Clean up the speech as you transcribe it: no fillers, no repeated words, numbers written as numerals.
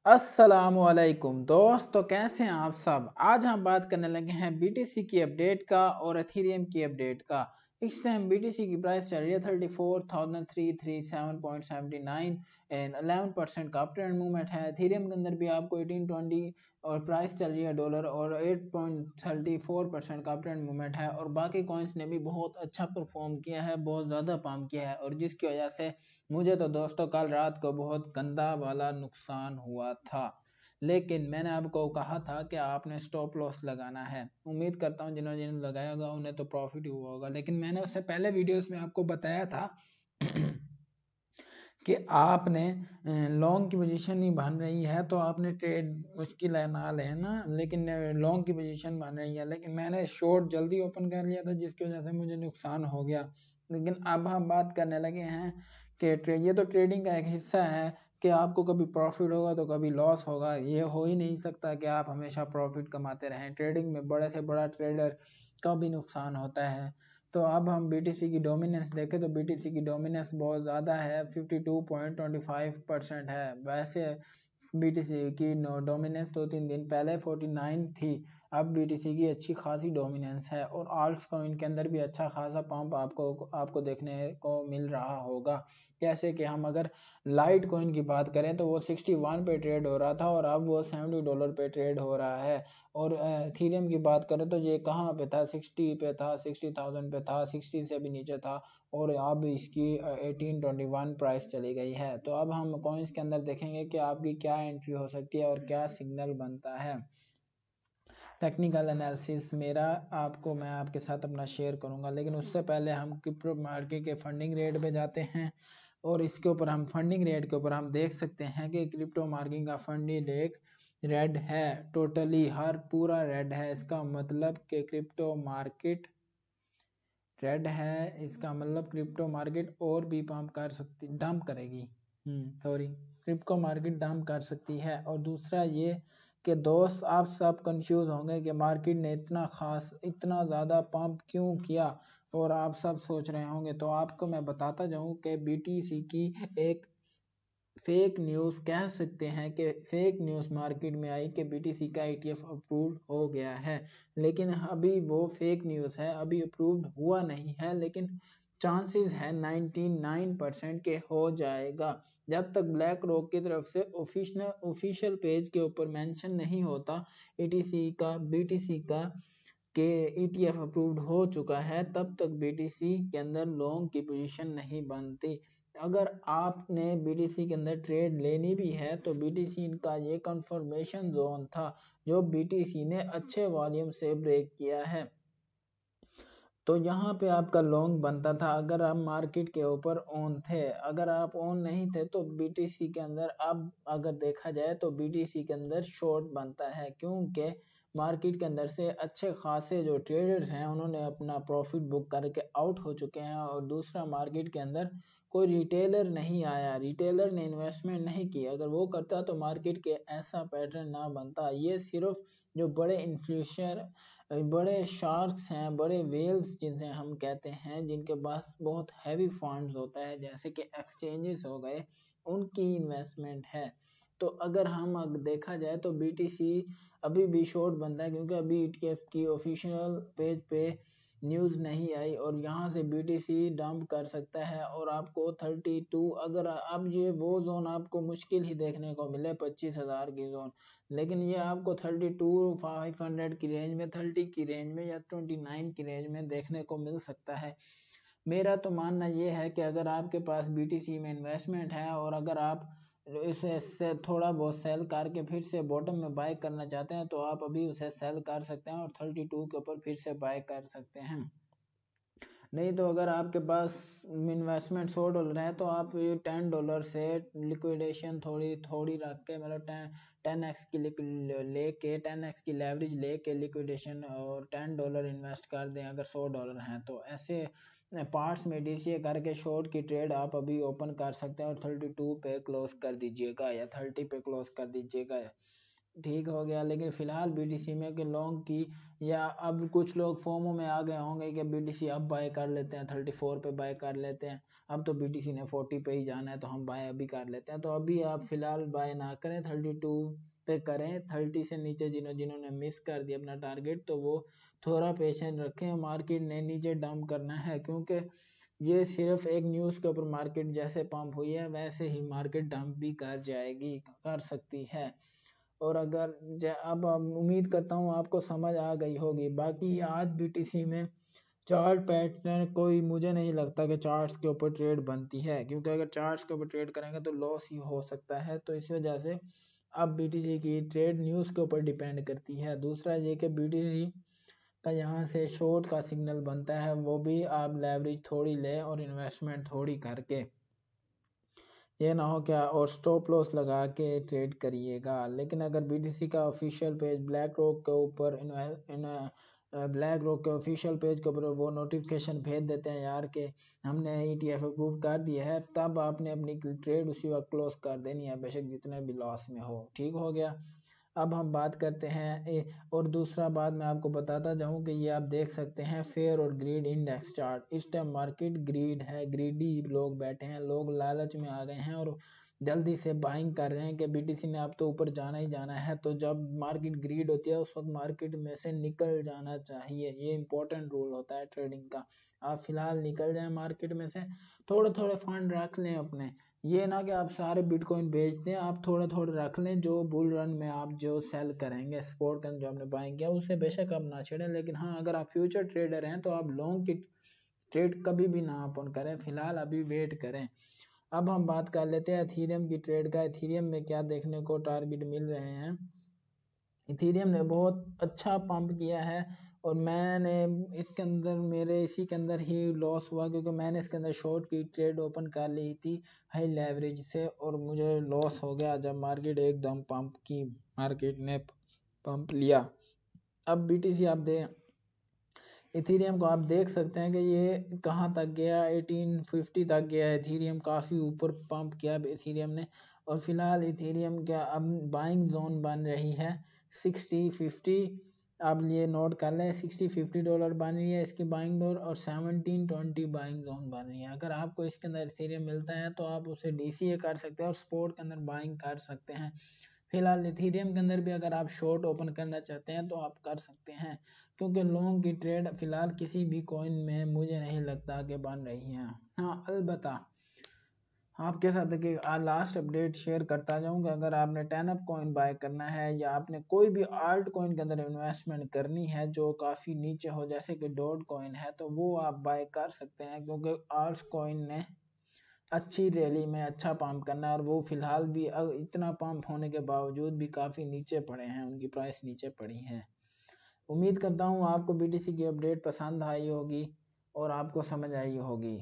अस्सलामुअलैकुम दोस्तों, कैसे हैं आप सब। आज हम बात करने लगे हैं बीटीसी की अपडेट का और एथीरियम की अपडेट का। इस टाइम बीटीसी की प्राइस चल रही है 34,337.79 एंड 11% का अप ट्रेंड मूवमेंट है। एथीरियम के अंदर भी आपको 1820 और प्राइस चल रही है डॉलर और 8.34% का अप ट्रेंड मूवमेंट है। और बाकी कॉइन्स ने भी बहुत अच्छा परफॉर्म किया है, बहुत ज़्यादा पम्प किया है, और जिसकी वजह से मुझे तो दोस्तों कल रात को बहुत गंदा वाला नुकसान हुआ था। लेकिन मैंने आपको कहा था कि आपने स्टॉप लॉस लगाना है। उम्मीद करता हूँ जिन्होंने जिन्होंने लगाया होगा उन्हें तो प्रॉफिट हुआ होगा, लेकिन मैंने उससे पहले वीडियोस में आपको बताया था कि आपने लॉन्ग की पोजीशन नहीं बन रही है तो आपने ट्रेड मुश्किल है ना लेना, लेकिन लॉन्ग की पोजीशन बन रही है। लेकिन मैंने शॉर्ट जल्दी ओपन कर लिया था जिसकी वजह से मुझे नुकसान हो गया। लेकिन अब हम बात करने लगे हैं कि ये तो ट्रेडिंग का एक हिस्सा है कि आपको कभी प्रॉफिट होगा तो कभी लॉस होगा। ये हो ही नहीं सकता कि आप हमेशा प्रॉफिट कमाते रहें। ट्रेडिंग में बड़े से बड़ा ट्रेडर का भी नुकसान होता है। तो अब हम बीटीसी की डोमिनेंस देखें तो बीटीसी की डोमिनेंस बहुत ज़्यादा है, 52.25% है। वैसे बीटीसी की डोमिनेंस 2-3 दिन पहले 49 थी। अब बीटीसी की अच्छी खासी डोमिनेंस है और आल्ट्स कॉइन के अंदर भी अच्छा खासा पंप आपको देखने को मिल रहा होगा। जैसे कि हम अगर लाइट कॉइन की बात करें तो वो 61 पे ट्रेड हो रहा था और अब वो $70 पे ट्रेड हो रहा है। और एथीरियम की बात करें तो ये कहाँ पे था, 60 पे था, 60,000 पे था, 60 से भी नीचे था और अब इसकी 1821 प्राइस चली गई है। तो अब हम कॉइन्स के अंदर देखेंगे कि आपकी क्या एंट्री हो सकती है और क्या सिग्नल बनता है। टेक्निकल एनालिसिस मेरा मैं आपके साथ अपना शेयर करूंगा, लेकिन उससे पहले हम क्रिप्टो मार्केट के फंडिंग रेट पे जाते हैं। और इसके ऊपर हम फंडिंग रेट के ऊपर हम देख सकते हैं कि क्रिप्टो मार्केट का फंडिंग रेट रेड है, टोटली हर पूरा रेड है। इसका मतलब कि क्रिप्टो मार्केट रेड है, इसका मतलब क्रिप्टो मार्केट और भी पंप कर सकती, डंप करेगी। सॉरी, क्रिप्टो मार्केट डंप कर सकती है। और दूसरा ये कि दोस्त आप सब कंफ्यूज होंगे कि मार्केट ने इतना ज़्यादा पंप क्यों किया, और आप सब सोच रहे होंगे। तो आपको मैं बताता जाऊं कि बीटीसी की एक फेक न्यूज़ कह सकते हैं कि फेक न्यूज़ मार्केट में आई कि बीटीसी का ईटीएफ अप्रूव हो गया है। लेकिन अभी वो फेक न्यूज़ है, अभी अप्रूव्ड हुआ नहीं है, लेकिन चांसेस है 99% के हो जाएगा। जब तक ब्लैक रॉक की तरफ से ऑफिशियल पेज के ऊपर मेंशन नहीं होता बीटीसी का के ईटीएफ अप्रूव्ड हो चुका है, तब तक बीटीसी के अंदर लॉन्ग की पोजीशन नहीं बनती। अगर आपने बीटीसी के अंदर ट्रेड लेनी भी है तो बीटीसी का ये कंफर्मेशन जोन था जो बीटीसी ने अच्छे वॉल्यूम से ब्रेक किया है, तो यहाँ पे आपका लॉन्ग बनता था अगर आप मार्केट के ऊपर ऑन थे। अगर आप ऑन नहीं थे तो बीटीसी के अंदर अब अगर देखा जाए तो बीटीसी के अंदर शॉर्ट बनता है, क्योंकि मार्केट के अंदर से अच्छे खासे जो ट्रेडर्स हैं उन्होंने अपना प्रॉफिट बुक करके आउट हो चुके हैं। और दूसरा, मार्केट के अंदर कोई रिटेलर नहीं आया, रिटेलर ने इन्वेस्टमेंट नहीं की। अगर वो करता तो मार्केट के ऐसा पैटर्न ना बनता। ये सिर्फ जो बड़े इन्फ्लुएंसर, बड़े शार्क्स हैं, बड़े वेल्स जिनसे हम कहते हैं, जिनके पास बहुत हैवी फंड्स होता है जैसे कि एक्सचेंजेस हो गए, उनकी इन्वेस्टमेंट है। तो अगर देखा जाए तो बीटीसी अभी भी शॉर्ट बनता है, क्योंकि अभी ईटीएफ की ऑफिशियल पेज पे न्यूज़ नहीं आई और यहाँ से बीटीसी डंप कर सकता है। और आपको 32, अगर अब ये वो जोन आपको मुश्किल ही देखने को मिले 25,000 की जोन, लेकिन ये आपको 32,500 की रेंज में, 30 की रेंज में या 29 की रेंज में देखने को मिल सकता है। मेरा तो मानना ये है कि अगर आपके पास बीटीसी में इन्वेस्टमेंट है और अगर आप इसे से थोड़ा बहुत सेल करके फिर से बॉटम में बाय करना चाहते हैं तो आप अभी उसे सेल कर सकते हैं और 32 के ऊपर फिर से बाय कर सकते हैं। नहीं तो अगर आपके पास इन्वेस्टमेंट $100 है तो आप ये $10 से लिक्विडेशन थोड़ी थोड़ी रख के, मतलब 10x की लेके 10x की लेवरेज लेके लिक्विडेशन और $10 इन्वेस्ट कर दें अगर $100 हैं तो। ऐसे पार्ट्स में डीसीए करके शॉर्ट की ट्रेड आप अभी ओपन कर सकते हैं और 32 पे क्लोज कर दीजिएगा या 30 पे क्लोज कर दीजिएगा। ठीक हो गया। लेकिन फ़िलहाल बीटीसी में कि लॉन्ग की, या अब कुछ लोग फोमो में आ गए होंगे कि बीटीसी अब बाय कर लेते हैं, 34 पे बाय कर लेते हैं, अब तो बीटीसी ने 40 पे ही जाना है तो हम बाय अभी कर लेते हैं। तो अभी आप फ़िलहाल बाय ना करें, 32 पे करें। 30 से नीचे जिन्होंने मिस कर दिया अपना टारगेट, तो वो थोड़ा पेशेंस रखें। मार्केट ने नीचे डंप करना है, क्योंकि ये सिर्फ एक न्यूज़ के ऊपर मार्केट जैसे पंप हुई है वैसे ही मार्केट डंप भी कर जाएगी, कर सकती है। और अगर अब उम्मीद करता हूँ आपको समझ आ गई होगी। बाकी आज बीटीसी में चार्ट पैटर्न कोई मुझे नहीं लगता कि चार्ट्स के ऊपर ट्रेड बनती है, क्योंकि अगर चार्ट्स के ऊपर ट्रेड करेंगे तो लॉस ही हो सकता है। तो इस वजह से अब बीटीसी की ट्रेड न्यूज़ के ऊपर डिपेंड करती है। दूसरा ये कि बीटीसी का यहाँ से शॉर्ट का सिग्नल बनता है, वो भी आप लेवरेज थोड़ी लें और इन्वेस्टमेंट थोड़ी करके, ये ना हो क्या, और स्टॉप लॉस लगा के ट्रेड करिएगा। लेकिन अगर बीटीसी का ऑफिशियल पेज ब्लैक रॉक के ऊपर ब्लैक रॉक के ऑफिशियल पेज के ऊपर वो नोटिफिकेशन भेज देते हैं यार कि हमने ईटीएफ अप्रूव कर दिया है, तब आपने अपनी ट्रेड उसी वक्त क्लोज कर देनी है, बेशक जितने भी लॉस में हो। ठीक हो गया। अब हम बात करते हैं और दूसरा बात मैं आपको बताता जाऊं कि ये आप देख सकते हैं फेयर और ग्रीड इंडेक्स चार्ट। इस टाइम मार्केट ग्रीड है, ग्रीडी लोग बैठे हैं, लोग लालच में आ गए हैं और जल्दी से बाइंग कर रहे हैं कि बीटीसी ने अब तो ऊपर जाना ही जाना है। तो जब मार्केट ग्रीड होती है उस वक्त मार्केट में से निकल जाना चाहिए, ये इंपॉर्टेंट रूल होता है ट्रेडिंग का। आप फिलहाल निकल जाएं मार्केट में से, थोड़े थोड़े फंड रख लें अपने, ये ना कि आप सारे बिटकॉइन बेच दें, आप थोड़े थोड़े रख लें। जो बुल रन में आप जो सेल करेंगे, सपोर्ट का जो आपने बाइंग किया उसे बेशक आप ना छेड़ें। लेकिन हाँ, अगर आप फ्यूचर ट्रेडर हैं तो आप लॉन्ग की ट्रेड कभी भी ना अपन करें, फिलहाल अभी वेट करें। अब हम बात कर लेते हैं एथीरियम की ट्रेड का। एथीरियम में क्या देखने को टारगेट मिल रहे हैं। इथीरियम ने बहुत अच्छा पंप किया है और मैंने इसके अंदर, मेरे इसी के अंदर ही लॉस हुआ, क्योंकि मैंने इसके अंदर शॉर्ट की ट्रेड ओपन कर ली थी हाई लेवरेज से और मुझे लॉस हो गया जब मार्केट एकदम पंप की, मार्केट ने पंप लिया। अब बीटीसी आप दें, इथीरियम को आप देख सकते हैं कि ये कहाँ तक गया, 1850 तक गया है। इथीरियम काफ़ी ऊपर पंप किया इथीरियम ने, और फिलहाल इथीरियम क्या अब बाइंग जोन बन रही है 60-50। आप ये नोट कर लें, $60-50 बन रही है इसकी बाइंग डोर, और 17-20 बाइंग जोन बन रही है। अगर आपको इसके अंदर इथीरियम मिलता है तो आप उसे डीसीए कर सकते हैं और स्पॉट के अंदर बाइंग कर सकते हैं। फिलहाल इथीरियम के अंदर भी अगर आप शॉर्ट ओपन करना चाहते हैं तो आप कर सकते हैं, क्योंकि लॉन्ग की ट्रेड फिलहाल किसी भी कॉइन में मुझे नहीं लगता कि बन रही है। हाँ, अलबत्ता आपके साथ कि लास्ट अपडेट शेयर करता जाऊंगा, अगर आपने 10 अप कॉइन बाय करना है या आपने कोई भी आल्ट कॉइन के अंदर इन्वेस्टमेंट करनी है जो काफ़ी नीचे हो, जैसे कि डॉट कॉइन है, तो वो आप बाय कर सकते हैं, क्योंकि आल्ट कॉइन ने अच्छी रैली में अच्छा पंप करना है और वो फिलहाल भी इतना पंप होने के बावजूद भी काफ़ी नीचे पड़े हैं, उनकी प्राइस नीचे पड़ी है। उम्मीद करता हूँ आपको बीटीसी की अपडेट पसंद आई होगी और आपको समझ आई होगी।